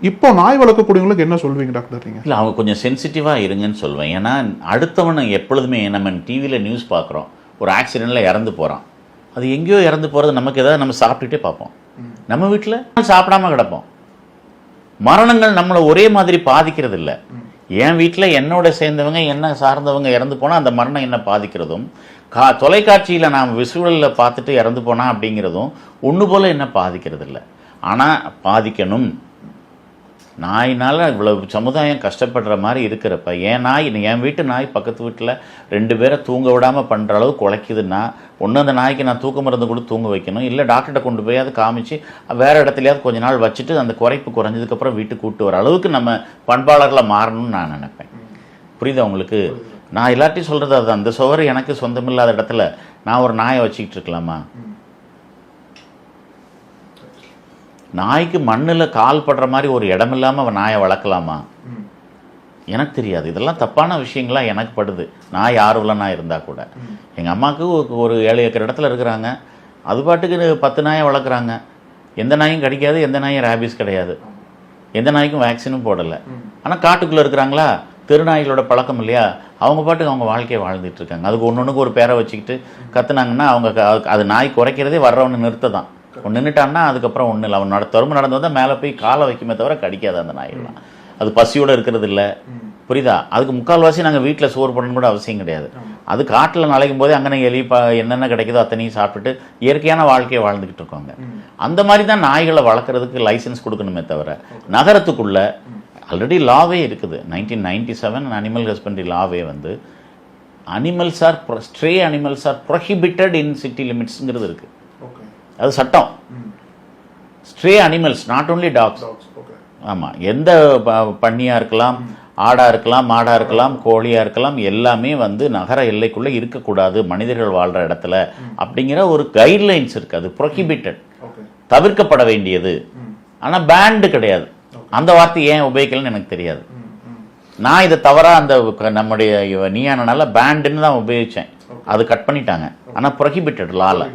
இப்போ நாய் வளர்க்கக்கூடியவங்களுக்கு என்ன சொல்வீங்க டாக்டர் நீங்க? இல்லை, அவங்க கொஞ்சம் சென்சிட்டிவாக இருங்கன்னு சொல்வேன். ஏன்னா அடுத்தவனை எப்பொழுதுமே நம்ம டிவியில் நியூஸ் பார்க்குறோம், ஒரு ஆக்சிடெண்ட்டில் இறந்து போகிறான். அது எங்கேயோ இறந்து போகிறது நமக்கு ஏதாவது நம்ம சாப்பிட்டுட்டே பார்ப்போம். நம்ம வீட்டில் சாப்பிடாம கிடப்போம். மரணங்கள் நம்மளை ஒரே மாதிரி பாதிக்கிறது இல்லை. என் வீட்டில் என்னோட சேர்ந்தவங்க என்ன சார்ந்தவங்க இறந்து போனால் அந்த மரணம் என்ன பாதிக்கிறதும், தொலைக்காட்சியில் நாம் விசுவலில் பார்த்துட்டு இறந்து போனால் அப்படிங்கிறதும் ஒன்று போல் என்ன பாதிக்கிறது இல்லை. ஆனால் பாதிக்கணும். நாயினால் இவ்வளவு சமுதாயம் கஷ்டப்படுற மாதிரி இருக்கிறப்ப என் வீட்டு நாய் பக்கத்து வீட்டில் 2 பேரை தூங்க விடாமல் பண்ணுற அளவு குலைக்குதுன்னா, ஒன்று அந்த நாய்க்கு நான் தூக்க மருந்து கூட தூங்க வைக்கணும், இல்லை டாக்டர்கிட்ட கொண்டு போய் அதை காமிச்சு வேறு இடத்துலையாவது கொஞ்ச நாள் வச்சுட்டு அந்த குறைப்பு குறைஞ்சதுக்கப்புறம் வீட்டுக்கு கூப்பிட்டு வர அளவுக்கு நம்ம பண்பாளர்களை மாறணும்னு நான் நினைப்பேன். புரியுதா உங்களுக்கு? நான் எல்லாத்தையும் சொல்கிறது அது, அந்த சுவர் எனக்கு சொந்தமில்லாத இடத்துல நான் ஒரு நாயை வச்சுக்கிட்டு இருக்கலாமா? நாய்க்கு மண்ணில் கால் படுற மாதிரி ஒரு இடம் இல்லாமல் அவன் நாயை வளர்க்கலாமா? எனக்கு தெரியாது. இதெல்லாம் தப்பான விஷயங்களாக எனக்கு படுது. நாய் ஆர்வலனா இருந்தால் கூட. எங்கள் அம்மாவுக்கு ஒரு 7 ஏக்கர் இடத்துல இருக்கிறாங்க, அது பாட்டுக்கு 10 நாயை வளர்க்குறாங்க. எந்த நாயும் கடிக்காது, எந்த நாயும் ரேபிஸ் கிடையாது, எந்த நாய்க்கும் வேக்சினும் போடலை. ஆனால் காட்டுக்குள்ளே இருக்கிறாங்களா, தெருநாய்களோட பழக்கம் இல்லையா, அவங்க பாட்டுக்கு அவங்க வாழ்க்கையை வாழ்ந்துட்டு இருக்காங்க. அதுக்கு ஒன்றுக்கு ஒரு பேரை வச்சுக்கிட்டு கற்றுனாங்கன்னா அவங்க அது நாய் குறைக்கிறதே வர்றவனு நிறுத்த தான். நின்றுட்டான்னா அதுக்கப்புறம் ஒன்றும் இல்லை. அவன் தரும்பு நடந்து வந்தால் மேலே போய் காலை வைக்குமே தவிர கடிக்காது அந்த நாயெல்லாம். அது பசியோடு இருக்கிறது இல்லை. புரியுதா? அதுக்கு முக்கால்வாசி நாங்கள் வீட்டில் சோறு பண்ணணும் கூட அவசியம் கிடையாது. அது காட்டில் நலைக்கும் போதே அங்கே எலி என்னென்ன கிடைக்குதோ அத்தனையும் சாப்பிட்டுட்டு இயற்கையான வாழ்க்கையை வாழ்ந்துக்கிட்டு இருக்கோங்க. அந்த மாதிரி தான் நாய்களை வளர்க்குறதுக்கு லைசன்ஸ் கொடுக்கணுமே தவிர, நகரத்துக்குள்ளே ஆல்ரெடி லாவே இருக்குது. 1997 அனிமல் ஹஸ்பண்ட்ரி லாவே வந்து stray animals are prohibited in city லிமிட்ஸுங்கிறது இருக்குது. அது சட்டம். Stray animals, not only dogs. ஆமாம், எந்த பன்னியாக இருக்கலாம், ஆடாக இருக்கலாம், மாடாக இருக்கலாம், கோழியாக இருக்கலாம், எல்லாமே வந்து நகர எல்லைக்குள்ளே இருக்கக்கூடாது மனிதர்கள் வாழ்கிற இடத்துல அப்படிங்கிற ஒரு கைட்லைன்ஸ் இருக்குது. அது ப்ரொஹிபிட்டட், தவிர்க்கப்பட வேண்டியது. ஆனால் பேண்டு கிடையாது. அந்த வார்த்தை ஏன் உபயோகிக்கலன்னு எனக்கு தெரியாது. நான் இதை தவறாக அந்த நம்முடைய நீயானால பேண்டுன்னு தான் உபயோகித்தேன். அது கட் பண்ணிட்டாங்க. ஆனால் ப்ரொஹிபிட்டட் லால